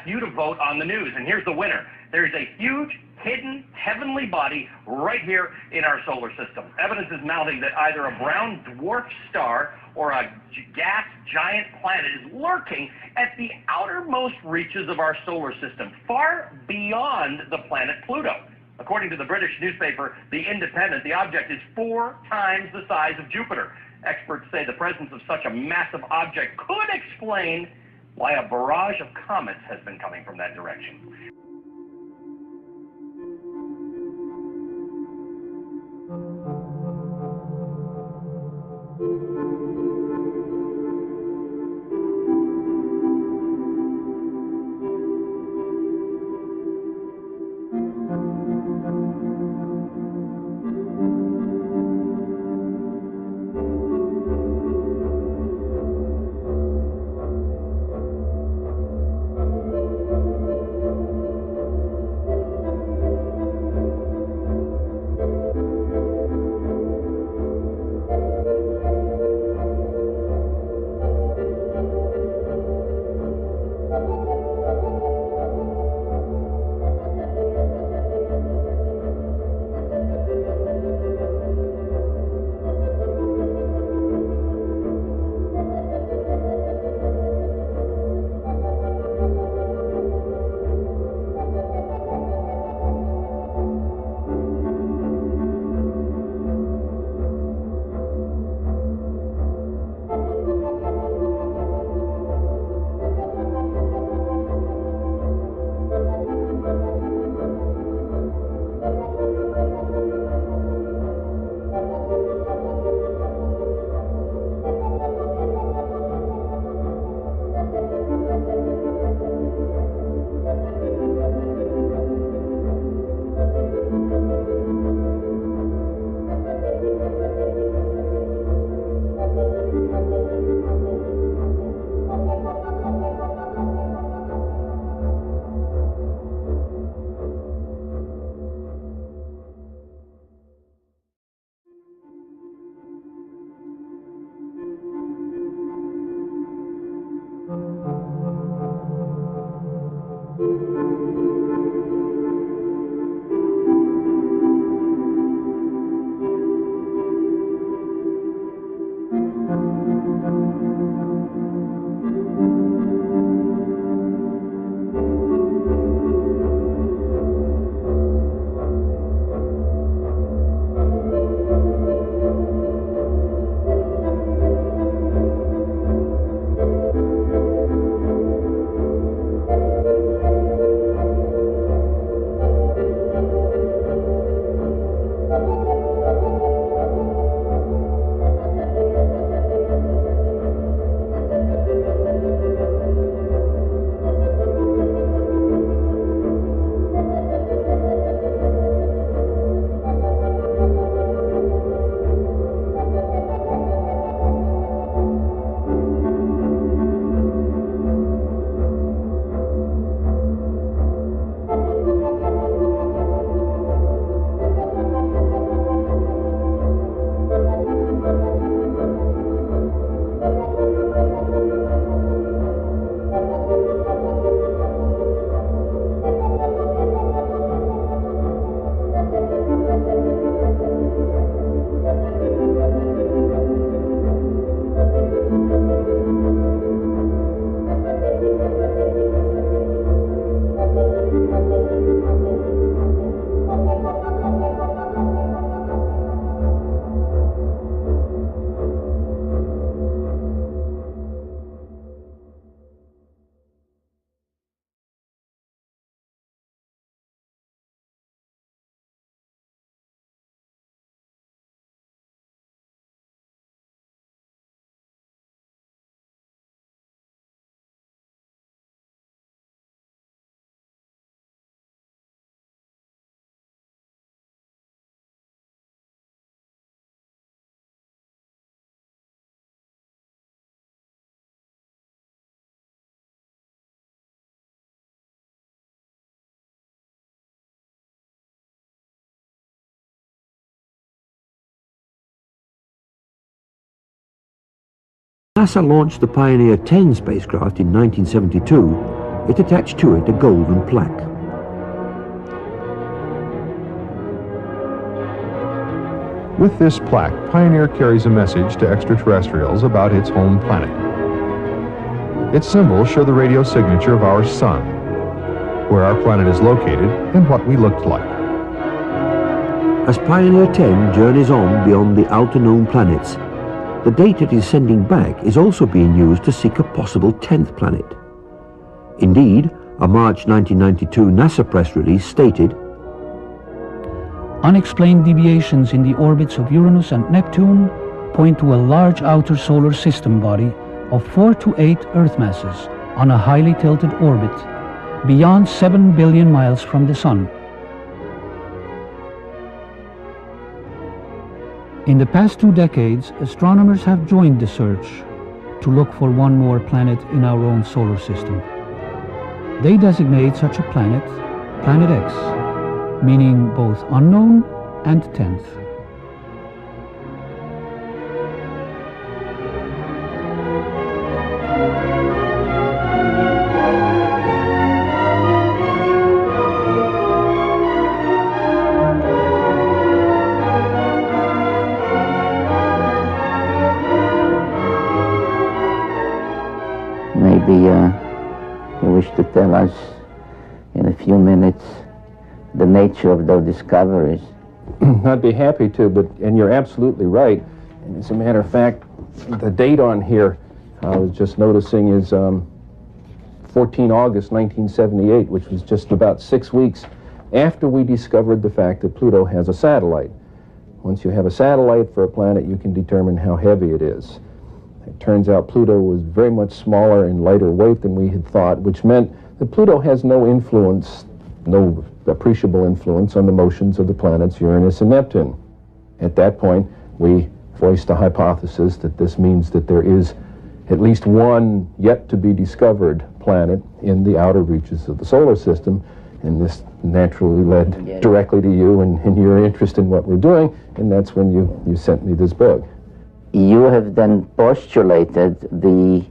ask you to vote on the news, and here's the winner. There's a huge, hidden, heavenly body right here in our solar system. Evidence is mounting that either a brown dwarf star or a gas giant planet is lurking at the outermost reaches of our solar system, far beyond the planet Pluto. According to the British newspaper The Independent, the object is 4 times the size of Jupiter. Experts say the presence of such a massive object could explain why a barrage of comets has been coming from that direction. NASA launched the Pioneer 10 spacecraft in 1972 it attached to it a golden plaque. With this plaque, Pioneer carries a message to extraterrestrials about its home planet. Its symbols show the radio signature of our sun, where our planet is located, and what we looked like. As Pioneer 10 journeys on beyond the outer known planets, the data it is sending back is also being used to seek a possible 10th planet. Indeed, a March 1992 NASA press release stated, "Unexplained deviations in the orbits of Uranus and Neptune point to a large outer solar system body of 4 to 8 Earth masses on a highly tilted orbit, beyond 7 billion miles from the Sun." In the past 2 decades, astronomers have joined the search to look for one more planet in our own solar system. They designate such a planet Planet X, meaning both unknown and 10th. Maybe you wish to tell us in a few minutes the nature of those discoveries. I'd be happy to, and you're absolutely right. And as a matter of fact, the date on here, I was just noticing, is 14 August 1978, which was just about 6 weeks after we discovered the fact that Pluto has a satellite. Once you have a satellite for a planet, you can determine how heavy it is. It turns out Pluto was very much smaller and lighter weight than we had thought, which meant that Pluto has no influence, no appreciable influence on the motions of the planets Uranus and Neptune. At that point, we voiced a hypothesis that this means that there is at least one yet to be discovered planet in the outer reaches of the solar system, and this naturally led directly to you and your interest in what we're doing, and that's when you sent me this book. You have then postulated the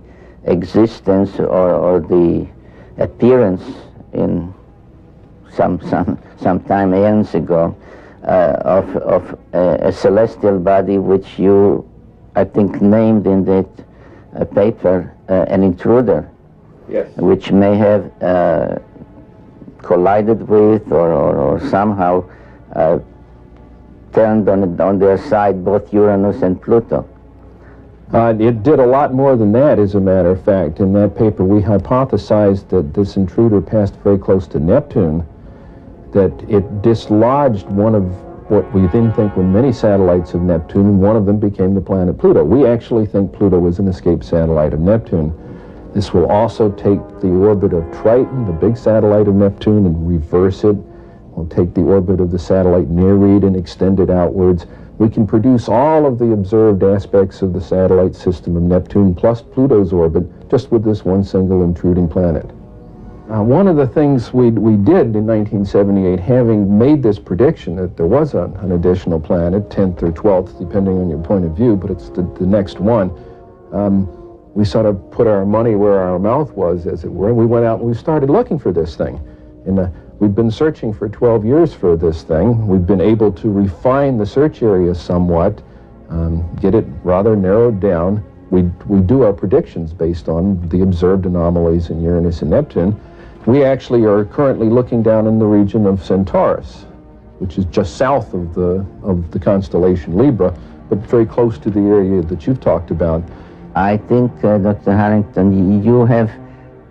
existence or the appearance in some time eons ago of a celestial body which you, I think, named in that paper an intruder. Yes. Which may have collided with or somehow turned on their side both Uranus and Pluto. It did a lot more than that, as a matter of fact. In that paper, we hypothesized that this intruder passed very close to Neptune, that it dislodged one of what we then think were many satellites of Neptune, and one of them became the planet Pluto. We actually think Pluto was an escaped satellite of Neptune. This will also take the orbit of Triton, the big satellite of Neptune, and reverse it. We'll take the orbit of the satellite Nereid and extend it outwards. We can produce all of the observed aspects of the satellite system of Neptune plus Pluto's orbit just with this one single intruding planet. One of the things we did in 1978, having made this prediction that there was an additional planet, 10th or 12th, depending on your point of view, but it's the next one, we sort of put our money where our mouth was, as it were, and we went out and we started looking for this thing. And we've been searching for 12 years for this thing. We've been able to refine the search area somewhat, get it rather narrowed down. We do our predictions based on the observed anomalies in Uranus and Neptune. We actually are currently looking down in the region of Centaurus, which is just south of the constellation Libra, but very close to the area that you've talked about. I think, Dr. Harrington, you have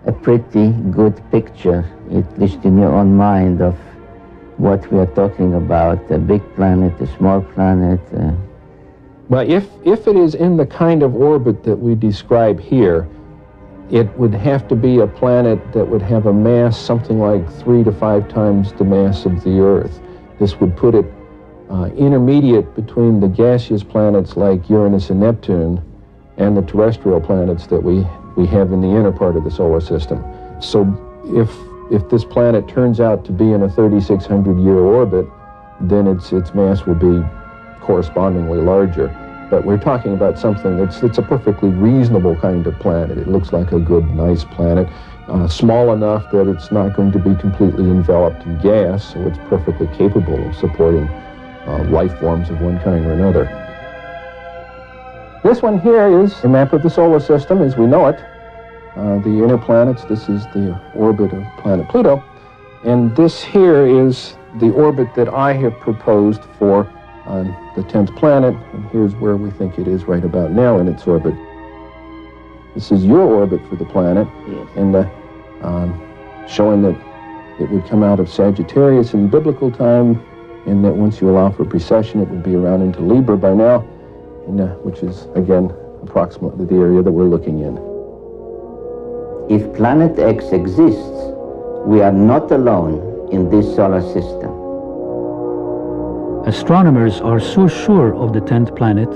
a pretty good picture, at least in your own mind, of what we are talking about, a big planet, a small planet. Well, if it is in the kind of orbit that we describe here, it would have to be a planet that would have a mass something like 3 to 5 times the mass of the Earth. This would put it intermediate between the gaseous planets like Uranus and Neptune and the terrestrial planets that we have in the inner part of the solar system. So if this planet turns out to be in a 3,600-year orbit, then its mass will be correspondingly larger. But we're talking about something it's a perfectly reasonable kind of planet. It looks like a good, nice planet, small enough that it's not going to be completely enveloped in gas, so it's perfectly capable of supporting life forms of one kind or another. This one here is a map of the solar system as we know it. The inner planets, this is the orbit of planet Pluto, and this here is the orbit that I have proposed for the 10th planet, and here's where we think it is right about now in its orbit. This is your orbit for the planet, Yes. and showing that it would come out of Sagittarius in biblical time, and that once you allow for precession, it would be around into Libra by now, and, which is, again, approximately the area that we're looking in. If Planet X exists, we are not alone in this solar system. Astronomers are so sure of the 10th planet,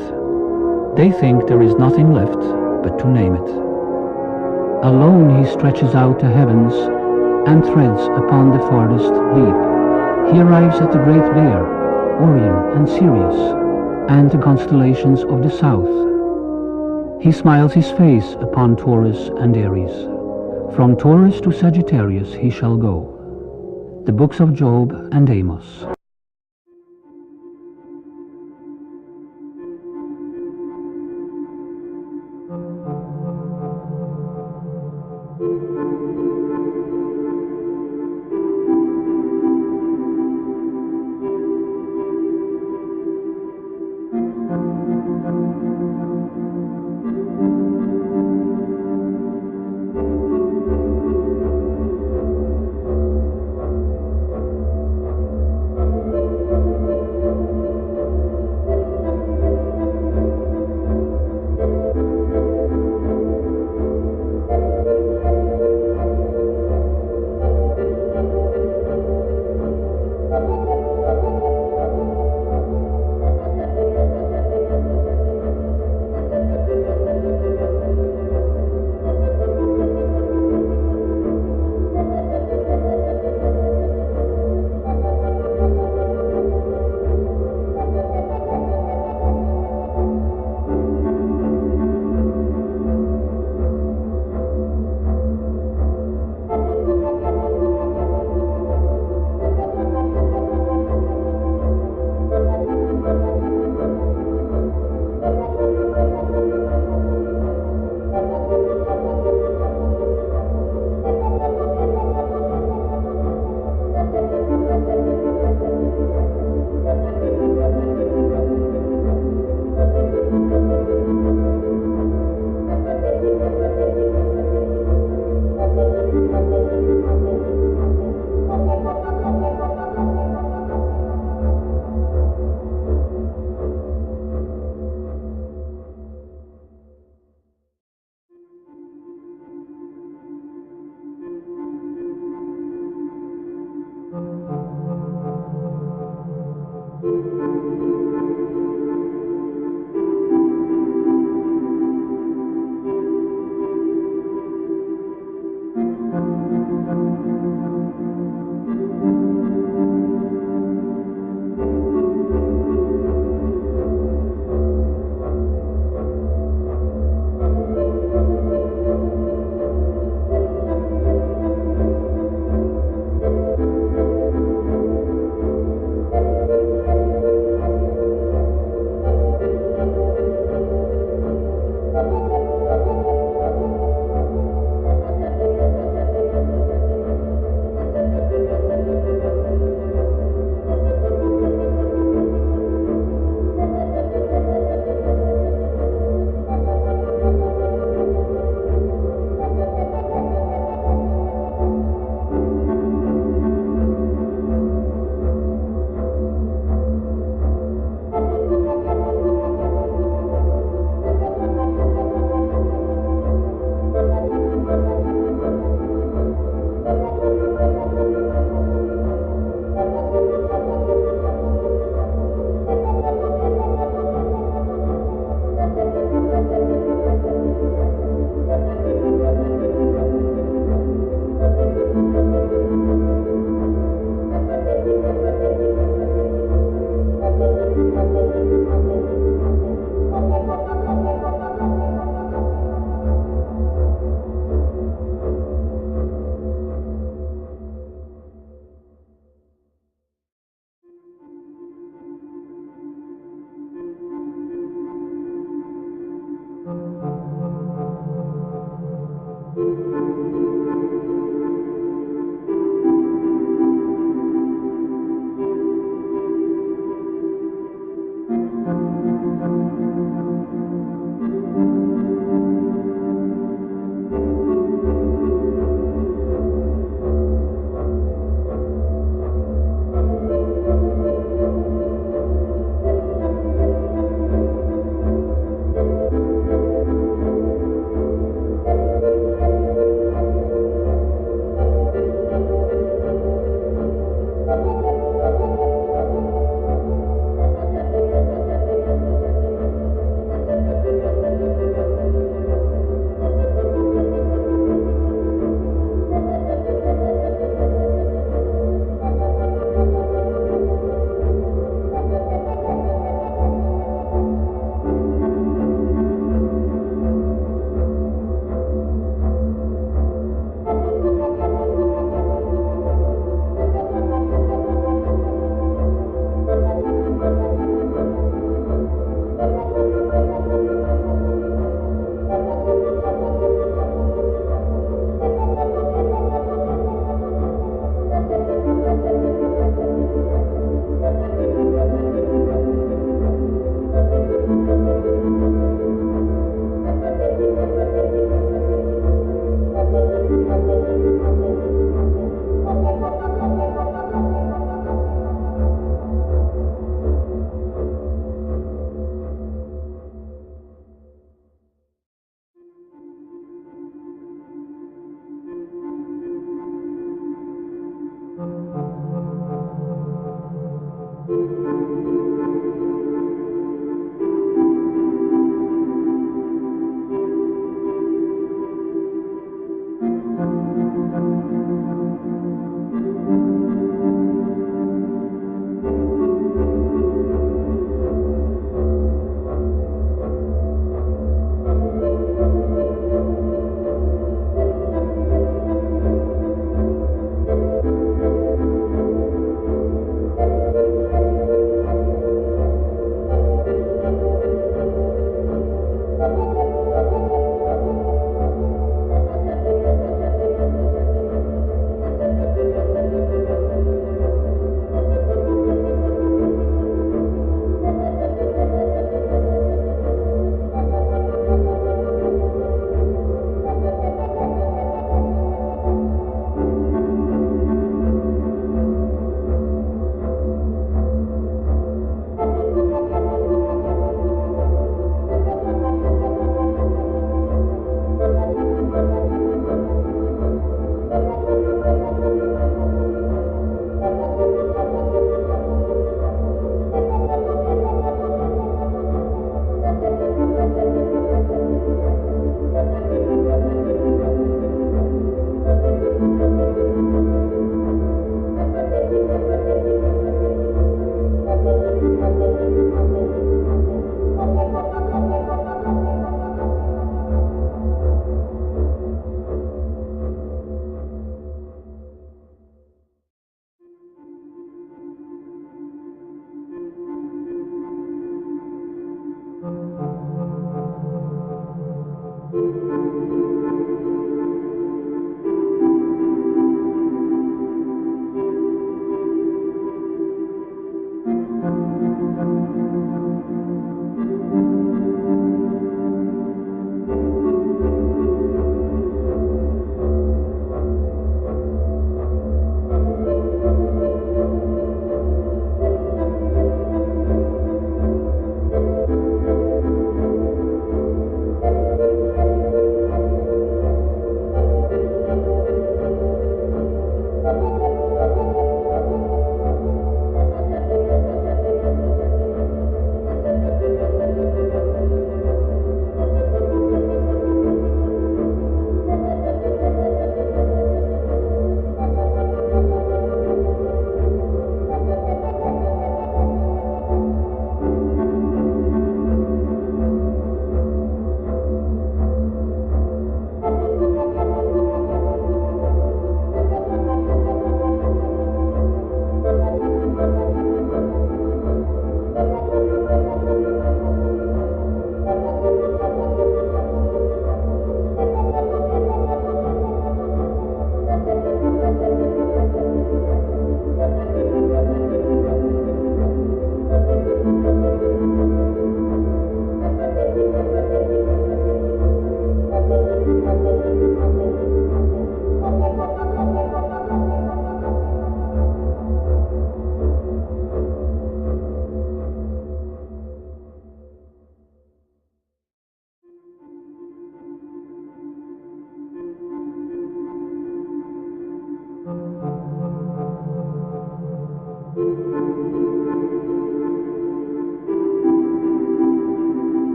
they think there is nothing left but to name it. Alone he stretches out the heavens and treads upon the farthest deep. He arrives at the Great Bear, Orion and Sirius, and the constellations of the south. He smiles his face upon Taurus and Aries. From Taurus to Sagittarius he shall go. The books of Job and Amos.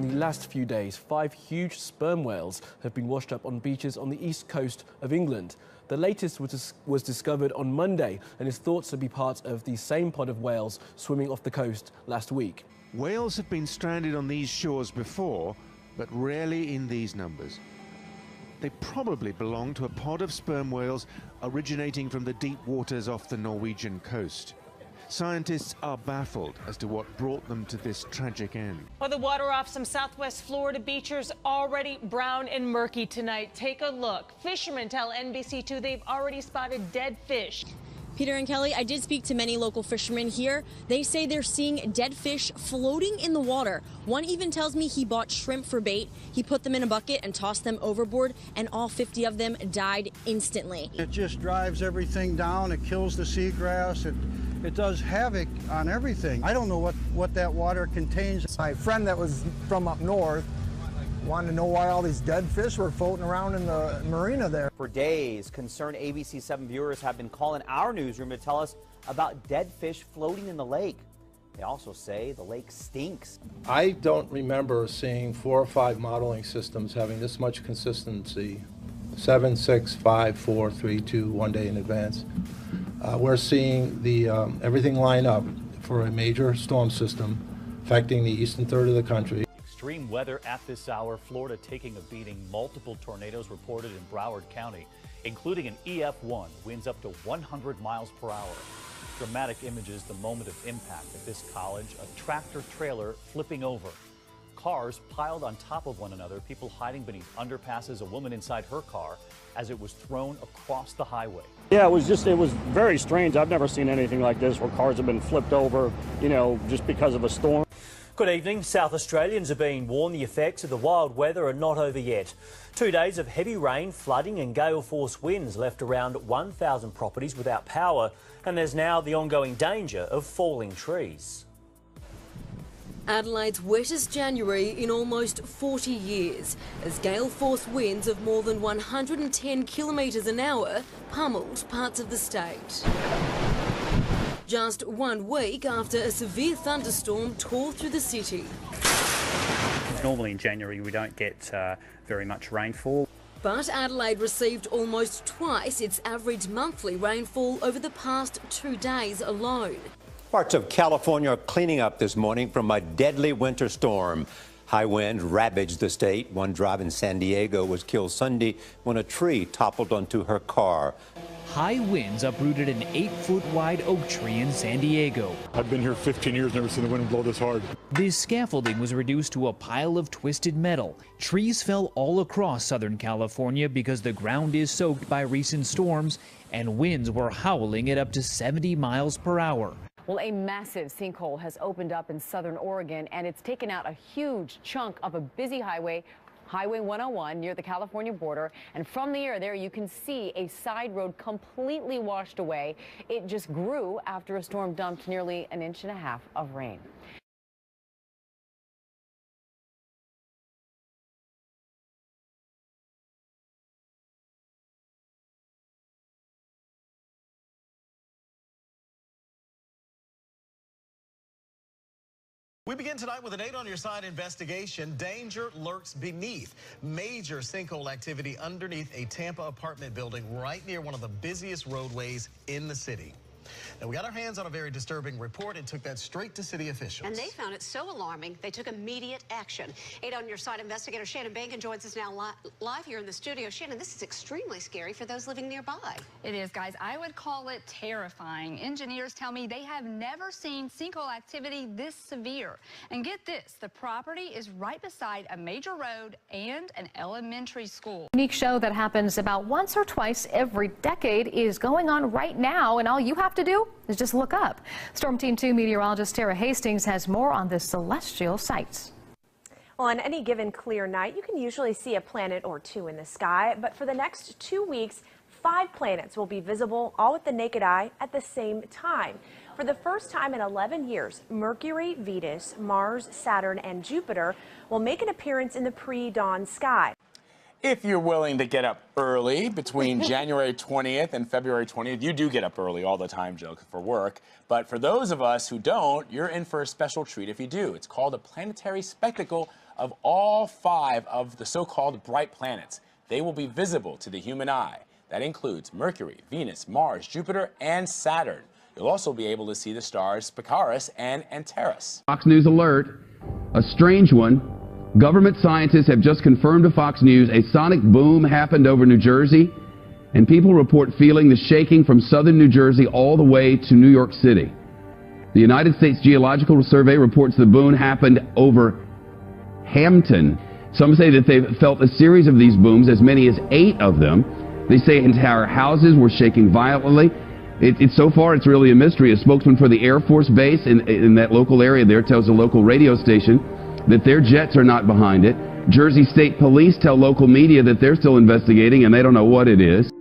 in the last few days, 5 huge sperm whales have been washed up on beaches on the east coast of England. The latest was discovered on Monday and is thought to be part of the same pod of whales swimming off the coast last week. Whales have been stranded on these shores before, but rarely in these numbers. They probably belong to a pod of sperm whales originating from the deep waters off the Norwegian coast. Scientists are baffled as to what brought them to this tragic end. Well, the water off some southwest Florida beaches already brown and murky tonight. Take a look. Fishermen tell NBC2 they've already spotted dead fish. Peter and Kelly, I did speak to many local fishermen here. They say they're seeing dead fish floating in the water. One even tells me he bought shrimp for bait. He put them in a bucket and tossed them overboard, and all 50 of them died instantly. It just drives everything down. It kills the seagrass. It does havoc on everything. I don't know what that water contains. My friend that was from up north wanted to know why all these dead fish were floating around in the marina there. For days, concerned ABC7 viewers have been calling our newsroom to tell us about dead fish floating in the lake. They also say the lake stinks. I don't remember seeing 4 or 5 modeling systems having this much consistency. 7, 6, 5, 4, 3, 2, 1 day in advance. We're seeing the everything line up for a major storm system affecting the eastern third of the country. Extreme weather at this hour. Florida taking a beating. Multiple tornadoes reported in Broward County, including an EF1, winds up to 100 miles per hour. Dramatic images the moment of impact at this college. A tractor trailer flipping over. Cars piled on top of one another. People hiding beneath underpasses. A woman inside her car as it was thrown across the highway. Yeah, it was very strange. I've never seen anything like this where cars have been flipped over, just because of a storm. Good evening. South Australians are being warned the effects of the wild weather are not over yet. 2 days of heavy rain, flooding and gale force winds left around 1,000 properties without power, and there's now the ongoing danger of falling trees. Adelaide's wettest January in almost 40 years, as gale force winds of more than 110 kilometres an hour pummeled parts of the state. Just 1 week after a severe thunderstorm tore through the city. Normally in January we don't get very much rainfall. But Adelaide received almost twice its average monthly rainfall over the past 2 days alone. Parts of California are cleaning up this morning from a deadly winter storm. High winds ravaged the state. One driver in San Diego was killed Sunday when a tree toppled onto her car. High winds uprooted an 8-foot-wide oak tree in San Diego. I've been here 15 years, never seen the wind blow this hard. This scaffolding was reduced to a pile of twisted metal. Trees fell all across Southern California because the ground is soaked by recent storms, and winds were howling at up to 70 miles per hour. Well, a massive sinkhole has opened up in southern Oregon, and it's taken out a huge chunk of a busy highway, Highway 101, near the California border. And from the air there, you can see a side road completely washed away. It just grew after a storm dumped nearly 1.5 inches of rain. We begin tonight with an 8 on Your Side investigation. Danger lurks beneath. Major sinkhole activity underneath a Tampa apartment building right near one of the busiest roadways in the city. Now, we got our hands on a very disturbing report and took that straight to city officials. And they found it so alarming, they took immediate action. 8 on Your Side investigator Shannon Bacon joins us now live here in the studio. Shannon, this is extremely scary for those living nearby. It is, guys. I would call it terrifying. Engineers tell me they have never seen sinkhole activity this severe. And get this, the property is right beside a major road and an elementary school. Unique show that happens about once or twice every decade is going on right now, and all you have to do is just look up. Storm Team 2 meteorologist Tara Hastings has more on this celestial sight. Well, on any given clear night, you can usually see a planet or two in the sky, but for the next 2 weeks, 5 planets will be visible all with the naked eye at the same time. For the first time in 11 years, Mercury, Venus, Mars, Saturn, and Jupiter will make an appearance in the pre-dawn sky. If you're willing to get up early between January 20th and February 20th, you do get up early all the time, Joe, for work. But for those of us who don't, you're in for a special treat if you do. It's called a planetary spectacle of all 5 of the so-called bright planets. They will be visible to the human eye. That includes Mercury, Venus, Mars, Jupiter, and Saturn. You'll also be able to see the stars Picaris and Antares. Fox News alert, a strange one. Government scientists have just confirmed to Fox News a sonic boom happened over New Jersey, and people report feeling the shaking from southern New Jersey all the way to New York City. The United States Geological Survey reports the boom happened over Hampton. Some say that they've felt a series of these booms, as many as 8 of them. They say entire houses were shaking violently. So far, it's really a mystery. A spokesman for the Air Force Base in that local area there tells a local radio station that their jets are not behind it. Jersey State Police tell local media that they're still investigating and they don't know what it is.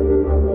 Nibiru.